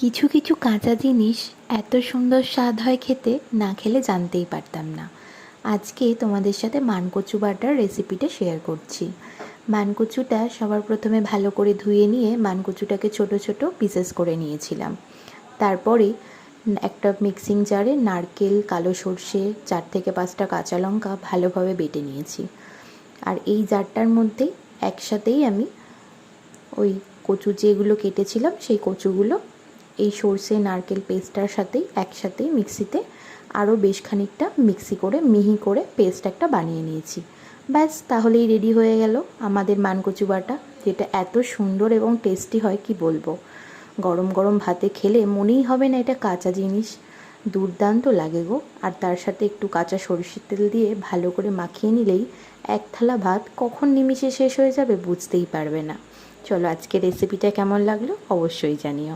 কিছু কিছু কাঁচা জিনিস এত সুন্দর স্বাদ হয় খেতে, না খেলে জানতেই পারতাম না। আজকে তোমাদের সাথে মানকচু বাটার রেসিপিটা শেয়ার করছি। মানকচুটা সবার প্রথমে ভালো করে ধুয়ে নিয়ে মানকচুটাকে ছোট ছোট পিসেস করে নিয়েছিলাম। তারপরে একটা মিক্সিং জারে নারকেল, কালো সর্ষে, 4 থেকে 5টা কাঁচা লঙ্কা ভালোভাবে বেটে নিয়েছি। আর এই জারটার মধ্যেই একসাথেই আমি ওই কচু যেগুলো কেটেছিলাম সেই কচুগুলো এই সর্ষে নারকেল পেস্টটার সাথেই একসাথেই মিক্সিতে আরও বেশ খানিকটা মিক্সি করে মিহি করে পেস্ট একটা বানিয়ে নিয়েছি। ব্যাস, তাহলেই রেডি হয়ে গেল আমাদের মানকচু বাটা, যেটা এত সুন্দর এবং টেস্টি হয় কি বলবো। গরম গরম ভাতে খেলে মনেই হবে না এটা কাঁচা জিনিস, দুর্দান্ত লাগে গো। আর তার সাথে একটু কাঁচা সরষের তেল দিয়ে ভালো করে মাখিয়ে নিলেই এক থালা ভাত কখন নিমিষে শেষ হয়ে যাবে বুঝতেই পারবে না। চলো, আজকের রেসিপিটা কেমন লাগলো অবশ্যই জানিও।